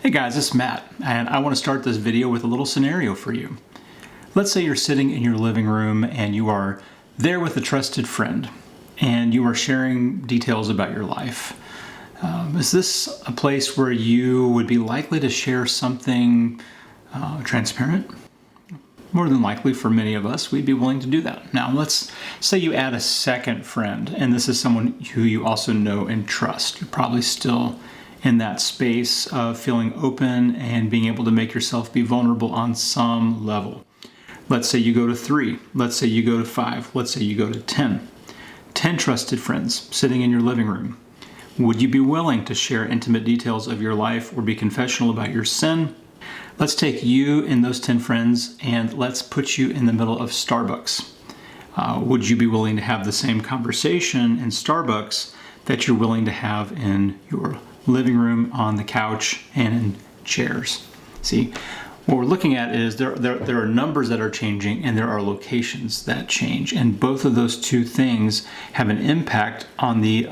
Hey guys, it's Matt, and I want to start this video with a little scenario for you. Let's say you're sitting in your living room and you are there with a trusted friend, and you are sharing details about your life. Is this a place where you would be likely to share something transparent? More than likely, for many of us, we'd be willing to do that. Now, let's say you add a second friend, and this is someone who you also know and trust. You're probably still in that space of feeling open and being able to make yourself be vulnerable on some level. Let's say you go to 3. Let's say you go to 5. Let's say you go to 10. 10 trusted friends sitting in your living room. Would you be willing to share intimate details of your life or be confessional about your sin? Let's take you and those 10 friends and let's put you in the middle of Starbucks. Would you be willing to have the same conversation in Starbucks that you're willing to have in your living room, on the couch, and in chairs? See, what we're looking at is there are numbers that are changing and there are locations that change. And both of those two things have an impact on the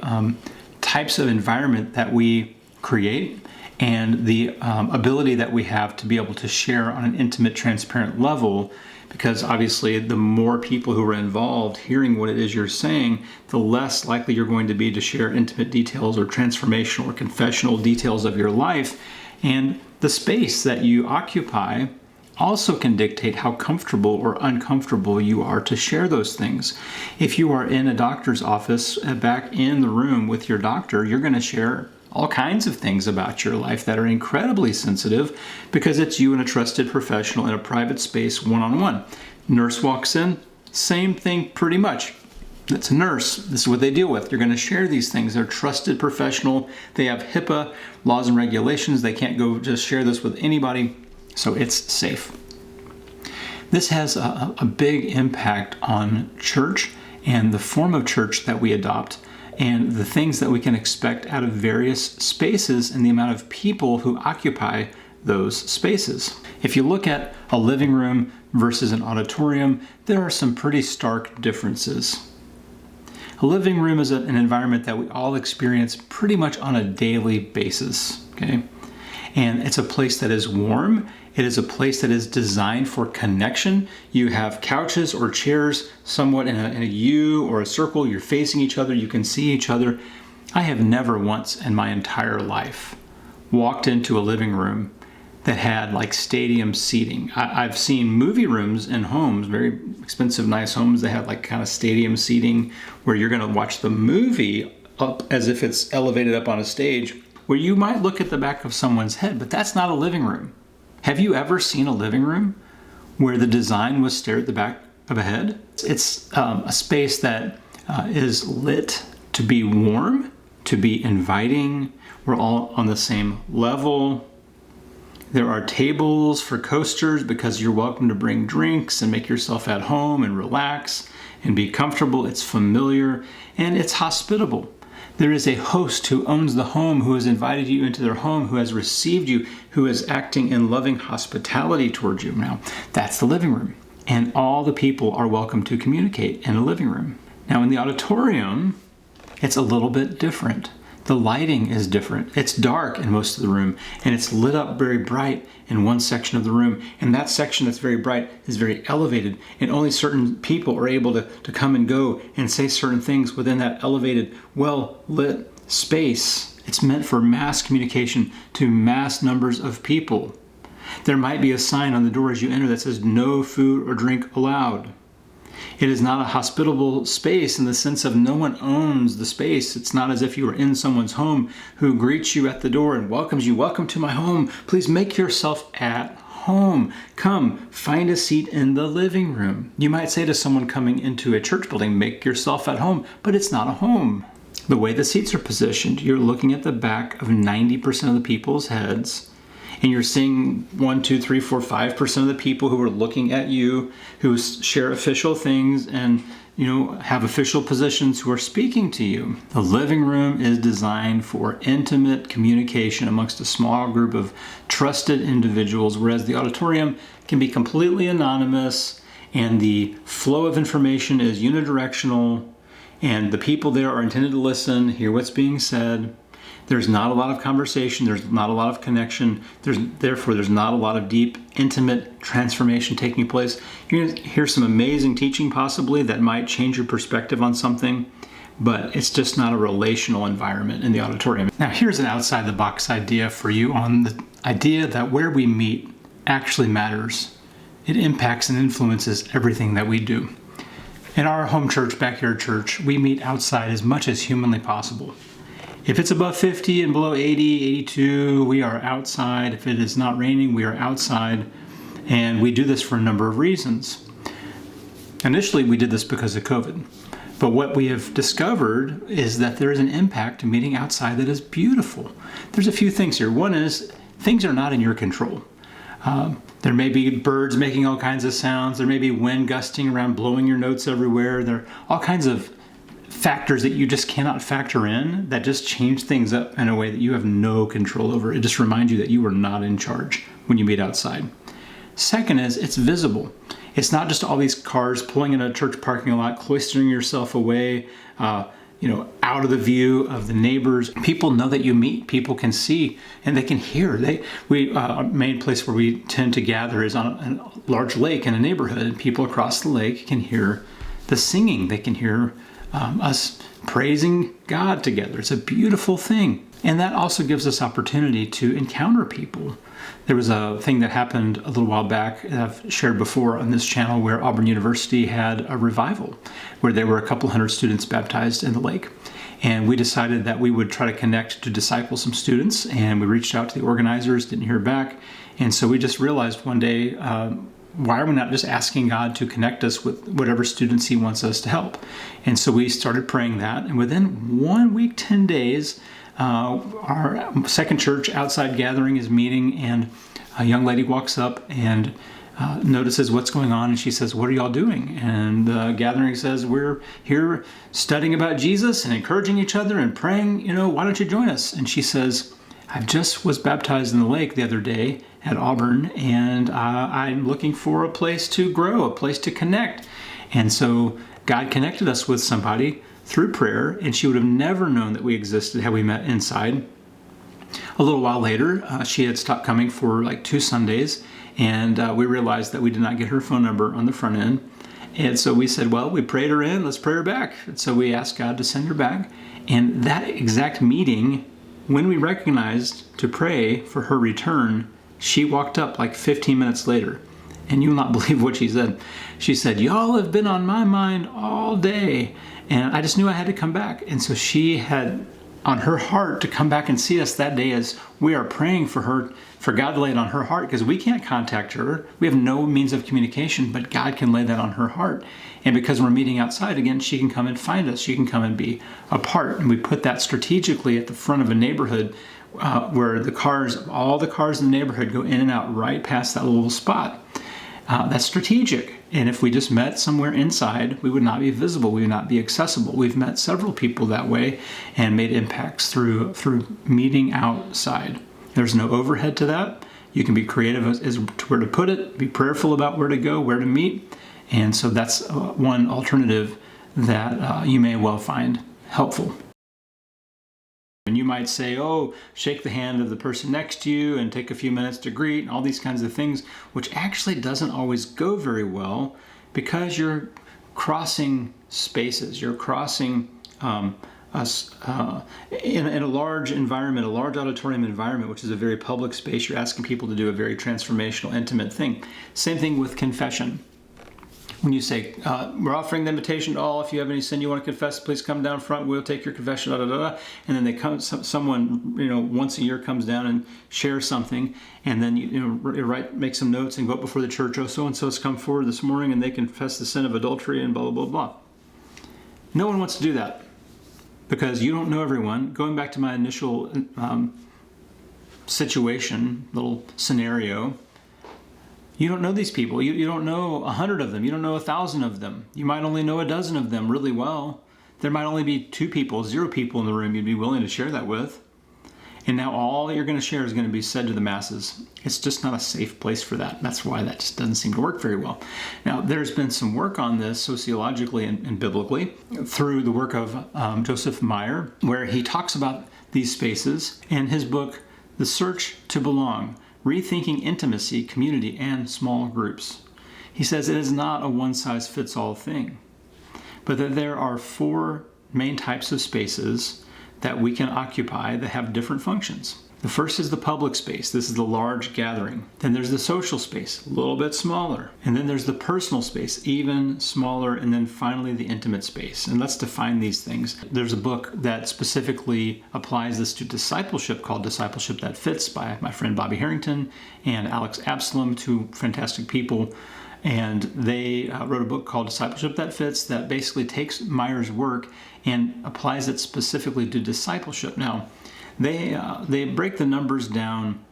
types of environment that we create and the ability that we have to be able to share on an intimate, transparent level. Because obviously the more people who are involved hearing what it is you're saying, the less likely you're going to be to share intimate details or transformational or confessional details of your life. And the space that you occupy also can dictate how comfortable or uncomfortable you are to share those things. If you are in a doctor's office, back in the room with your doctor, you're going to share all kinds of things about your life that are incredibly sensitive because it's you and a trusted professional in a private space, one-on-one. Nurse walks in, same thing pretty much. It's a nurse. This is what they deal with. You're going to share these things. They're trusted professional. They have HIPAA laws and regulations. They can't go just share this with anybody, so it's safe. This has a big impact on church and the form of church that we adopt, and the things that we can expect out of various spaces and the amount of people who occupy those spaces. If you look at a living room versus an auditorium, there are some pretty stark differences. A living room is an environment that we all experience pretty much on a daily basis, okay? And it's a place that is warm. It is a place that is designed for connection. You have couches or chairs somewhat in a U or a circle. You're facing each other. You can see each other. I have never once in my entire life walked into a living room that had like stadium seating. I've seen movie rooms in homes, very expensive, nice homes that have like kind of stadium seating where you're going to watch the movie up as if it's elevated up on a stage, where you might look at the back of someone's head, but that's not a living room. Have you ever seen a living room where the design was stare at the back of a head? It's a space that is lit to be warm, to be inviting. We're all on the same level. There are tables for coasters because you're welcome to bring drinks and make yourself at home and relax and be comfortable. It's familiar and it's hospitable. There is a host who owns the home, who has invited you into their home, who has received you, who is acting in loving hospitality towards you. Now, that's the living room. And all the people are welcome to communicate in a living room. Now, in the auditorium, it's a little bit different. The lighting is different. It's dark in most of the room, and it's lit up very bright in one section of the room. And that section that's very bright is very elevated, and only certain people are able to come and go and say certain things within that elevated, well-lit space. It's meant for mass communication to mass numbers of people. There might be a sign on the door as you enter that says no food or drink allowed. It is not a hospitable space in the sense of no one owns the space. It's not as if you were in someone's home who greets you at the door and welcomes you. Welcome to my home. Please make yourself at home. Come, find a seat in the living room. You might say to someone coming into a church building, make yourself at home, but it's not a home. The way the seats are positioned, you're looking at the back of 90% of the people's heads, and you're seeing 1, 2, 3, 4, 5% of the people who are looking at you, who share official things and have official positions, who are speaking to you. The living room is designed for intimate communication amongst a small group of trusted individuals, whereas the auditorium can be completely anonymous and the flow of information is unidirectional and the people there are intended to listen, hear what's being said. There's not a lot of conversation. There's not a lot of connection. Therefore, there's not a lot of deep, intimate transformation taking place. You're going to hear some amazing teaching possibly that might change your perspective on something, but it's just not a relational environment in the auditorium. Now, here's an outside the box idea for you on the idea that where we meet actually matters. It impacts and influences everything that we do. In our home church, backyard church, we meet outside as much as humanly possible. If it's above 50 and below 80, 82, we are outside. If it is not raining, we are outside. And we do this for a number of reasons. Initially, we did this because of COVID. But what we have discovered is that there is an impact to meeting outside that is beautiful. There's a few things here. One is things are not in your control. There may be birds making all kinds of sounds. There may be wind gusting around, blowing your notes everywhere. There are all kinds of factors that you just cannot factor in that just change things up in a way that you have no control over. It just reminds you that you are not in charge when you meet outside. Second is it's visible. It's not just all these cars pulling in a church parking lot, cloistering yourself away, out of the view of the neighbors. People know that you meet. People can see and they can hear. Our main place where we tend to gather is on a large lake in a neighborhood, and people across the lake can hear the singing. They can hear us praising God together. It's a beautiful thing. And that also gives us opportunity to encounter people. There was a thing that happened a little while back that I've shared before on this channel where Auburn University had a revival where there were a couple hundred students baptized in the lake. And we decided that we would try to connect to disciple some students, and we reached out to the organizers, didn't hear back. And so we just realized one day, why are we not just asking God to connect us with whatever students He wants us to help? And so we started praying that, and within 1 week, 10 days, our second church outside gathering is meeting, and a young lady walks up and notices what's going on, and she says, "What are y'all doing?" And the gathering says, "We're here studying about Jesus and encouraging each other and praying, why don't you join us?" And she says, "I just was baptized in the lake the other day at Auburn, and I'm looking for a place to grow, a place to connect." And so God connected us with somebody through prayer, and she would have never known that we existed had we met inside. A little while later, she had stopped coming for like 2 Sundays, and we realized that we did not get her phone number on the front end. And so we said, well, we prayed her in, let's pray her back. And so we asked God to send her back. And that exact meeting, when we recognized to pray for her return, she walked up like 15 minutes later. And you will not believe what she said. She said, "Y'all have been on my mind all day, and I just knew I had to come back." And so she had on her heart to come back and see us that day as we are praying for her, for God to lay it on her heart, because we can't contact her. We have no means of communication, but God can lay that on her heart. And because we're meeting outside again, she can come and find us. She can come and be a part. And we put that strategically at the front of a neighborhood where all the cars in the neighborhood go in and out right past that little spot. That's strategic. And if we just met somewhere inside, we would not be visible. We would not be accessible. We've met several people that way and made impacts through meeting outside. There's no overhead to that. You can be creative as to where to put it, be prayerful about where to go, where to meet. And so that's one alternative that you may well find helpful. And you might say, oh, shake the hand of the person next to you and take a few minutes to greet and all these kinds of things, which actually doesn't always go very well because you're crossing spaces. You're crossing in a large environment, a large auditorium environment, which is a very public space. You're asking people to do a very transformational, intimate thing. Same thing with confession. When you say, we're offering the invitation to all, if you have any sin you want to confess, please come down front, we'll take your confession, and then someone, once a year comes down and shares something, and then, make some notes and go up before the church, oh, so-and-so has come forward this morning, and they confess the sin of adultery, and blah, blah, blah, blah. No one wants to do that, because you don't know everyone. Going back to my initial little scenario, you don't know these people. You don't know 100 of them. You don't know 1,000 of them. You might only know a dozen of them really well. There might only be 2 people, 0 people in the room you'd be willing to share that with. And now all that you're going to share is going to be said to the masses. It's just not a safe place for that. That's why that just doesn't seem to work very well. Now, there's been some work on this sociologically and biblically through the work of Joseph Meyer, where he talks about these spaces in his book, The Search to Belong, Rethinking Intimacy, Community, and Small Groups. He says it is not a one-size-fits-all thing, but that there are 4 main types of spaces that we can occupy that have different functions. The first is the public space. This is the large gathering. Then there's the social space, a little bit smaller. And then there's the personal space, even smaller. And then finally the intimate space. And let's define these things. There's a book that specifically applies this to discipleship called Discipleship That Fits by my friend Bobby Harrington and Alex Absalom, 2 fantastic people. And they wrote a book called Discipleship That Fits that basically takes Meyer's work and applies it specifically to discipleship. Now, they break the numbers down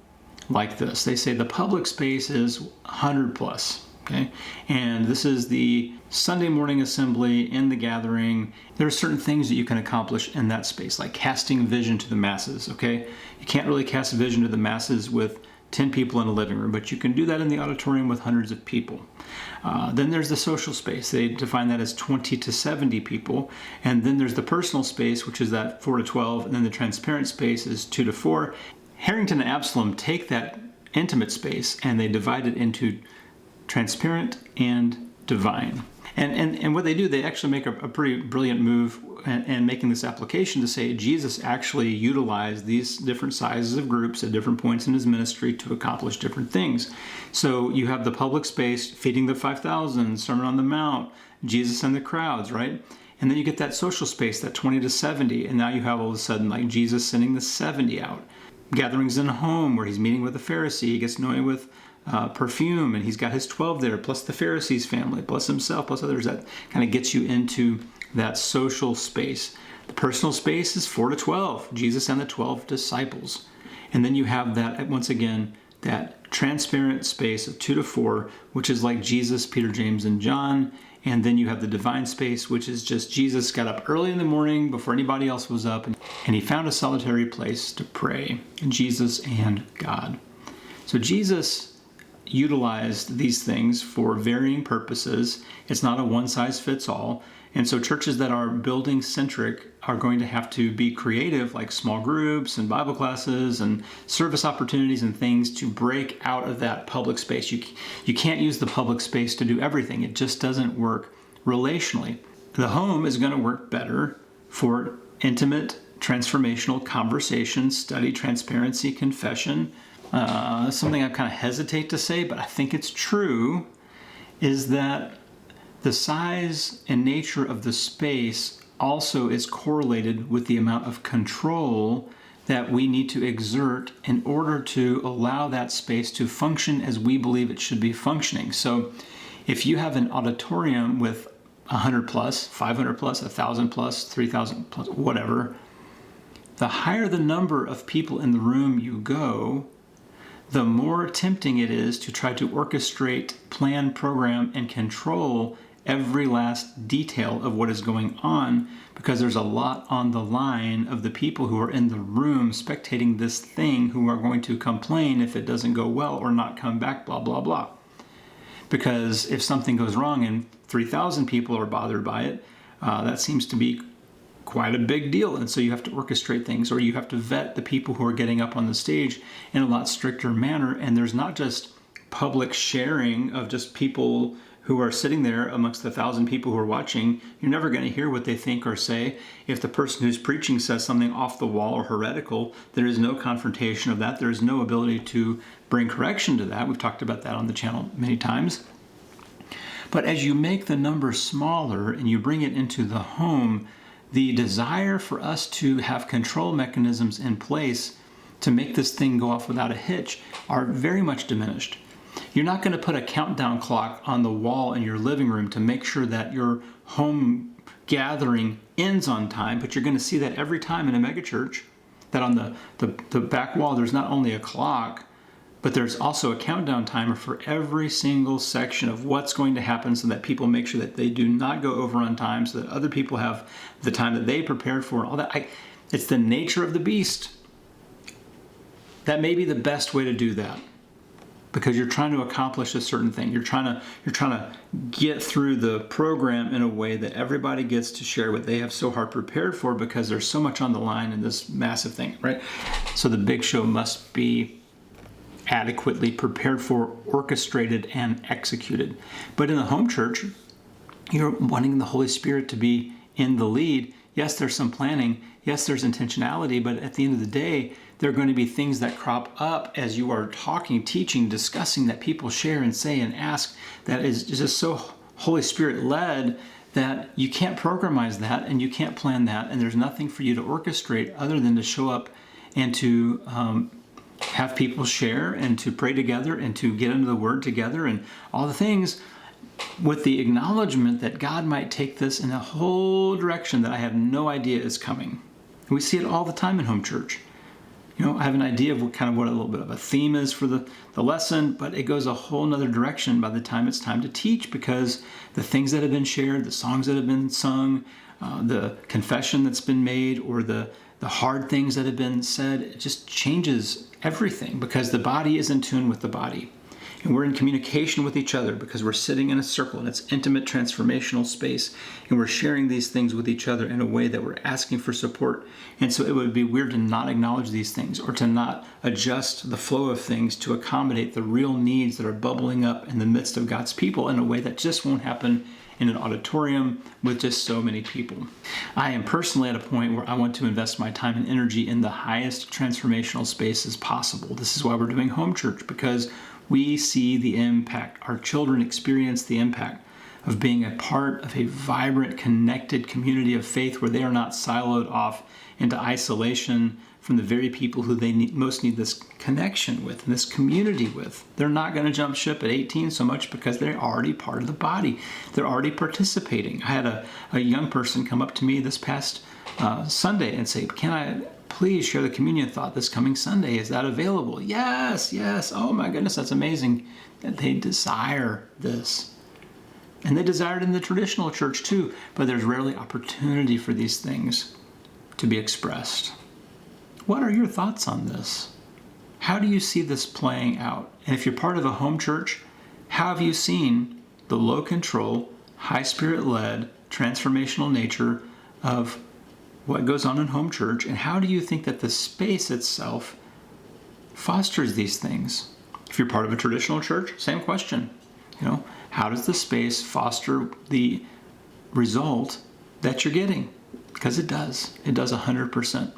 like this. They say the public space is 100 plus, okay? And this is the Sunday morning assembly in the gathering. There are certain things that you can accomplish in that space, like casting vision to the masses, okay? You can't really cast vision to the masses with 10 people in a living room, but you can do that in the auditorium with hundreds of people. Then there's the social space. They define that as 20 to 70 people. And then there's the personal space, which is that 4 to 12. And then the transparent space is 2 to 4. Harrington and Absalom take that intimate space and they divide it into transparent and divine. And what they do, they actually make a pretty brilliant move and making this application to say Jesus actually utilized these different sizes of groups at different points in his ministry to accomplish different things. So you have the public space, feeding the 5,000, Sermon on the Mount, Jesus and the crowds, right? And then you get that social space, that 20 to 70, and now you have all of a sudden like Jesus sending the 70 out. Gatherings in a home where he's meeting with a Pharisee, he gets anointed with perfume, and he's got his 12 there, plus the Pharisees' family, plus himself, plus others. That kind of gets you into that social space. The personal space is 4 to 12, Jesus and the 12 disciples. And then you have that, once again, that transparent space of 2 to 4, which is like Jesus, Peter, James, and John. And then you have the divine space, which is just Jesus got up early in the morning before anybody else was up, and he found a solitary place to pray, Jesus and God. So Jesus utilized these things for varying purposes. It's not a one-size-fits-all. And so churches that are building-centric are going to have to be creative, like small groups and Bible classes and service opportunities and things to break out of that public space. You can't use the public space to do everything. It just doesn't work relationally. The home is going to work better for intimate, transformational conversation, study, transparency, confession. Something I kind of hesitate to say, but I think it's true, is that the size and nature of the space also is correlated with the amount of control that we need to exert in order to allow that space to function as we believe it should be functioning. So if you have an auditorium with 100 plus, 500 plus, 1,000 plus, 3,000 plus, whatever, the higher the number of people in the room you go, the more tempting it is to try to orchestrate, plan, program, and control every last detail of what is going on, because there's a lot on the line of the people who are in the room spectating this thing who are going to complain if it doesn't go well or not come back, blah, blah, blah. Because if something goes wrong and 3,000 people are bothered by it, that seems to be quite a big deal. And so you have to orchestrate things, or you have to vet the people who are getting up on the stage in a lot stricter manner. And there's not just public sharing of just people who are sitting there amongst the 1,000 people who are watching. You're never going to hear what they think or say. If the person who's preaching says something off the wall or heretical, there is no confrontation of that. There is no ability to bring correction to that. We've talked about that on the channel many times. But as you make the number smaller and you bring it into the home, the desire for us to have control mechanisms in place to make this thing go off without a hitch are very much diminished. You're not going to put a countdown clock on the wall in your living room to make sure that your home gathering ends on time, but you're going to see that every time in a megachurch, that on the back wall there's not only a clock, but there's also a countdown timer for every single section of what's going to happen, so that people make sure that they do not go over on time, so that other people have the time that they prepared for, all that. It's the nature of the beast. That may be the best way to do that. because you're trying to accomplish a certain thing. You're trying to get through the program in a way that everybody gets to share what they have so hard prepared for, because there's so much on the line in this massive thing, right? So the big show must be adequately prepared for, orchestrated, and executed. But in the home church, you're wanting the Holy Spirit to be in the lead. Yes, there's some planning. Yes, there's intentionality, but at the end of the day, there are going to be things that crop up as you are talking, teaching, discussing, that people share and say and ask, that is just so Holy Spirit led that you can't programize that and you can't plan that, and there's nothing for you to orchestrate other than to show up and to have people share and to pray together and to get into the Word together and all the things, with the acknowledgement that God might take this in a whole direction that I have no idea is coming. We see it all the time in home church. I have an idea of what a little bit of a theme is for the lesson, but it goes a whole nother direction by the time it's time to teach, because the things that have been shared, the songs that have been sung, the confession that's been made, or the hard things that have been said, it just changes everything, because the body is in tune with the body. And we're in communication with each other because we're sitting in a circle, and it's intimate, transformational space, and we're sharing these things with each other in a way that we're asking for support. And so it would be weird to not acknowledge these things, or to not adjust the flow of things to accommodate the real needs that are bubbling up in the midst of God's people in a way that just won't happen in an auditorium with just so many people. I am personally at a point where I want to invest my time and energy in the highest transformational spaces possible. This is why we're doing home church, because we see the impact. Our children experience the impact of being a part of a vibrant, connected community of faith, where they are not siloed off into isolation from the very people who they most need this connection with and this community with. They're not going to jump ship at 18 so much because they're already part of the body. They're already participating. I had a young person come up to me this past Sunday and say, "Can I please share the communion thought this coming Sunday? Is that available?" Yes. Oh my goodness, that's amazing that they desire this. And they desire it in the traditional church too, but there's rarely opportunity for these things to be expressed. What are your thoughts on this? How do you see this playing out? And if you're part of a home church, how have you seen the low control, high spirit led, transformational nature of what goes on in home church, and how do you think that the space itself fosters these things? If you're part of a traditional church, same question. How does the space foster the result that you're getting? Because it does. It does 100%.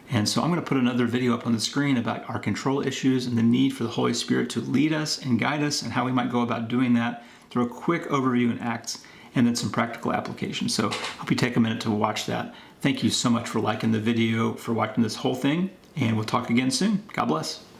And so I'm going to put another video up on the screen about our control issues and the need for the Holy Spirit to lead us and guide us, and how we might go about doing that through a quick overview in Acts, and then some practical applications. So I hope you take a minute to watch that. Thank you so much for liking the video, for watching this whole thing, and we'll talk again soon. God bless.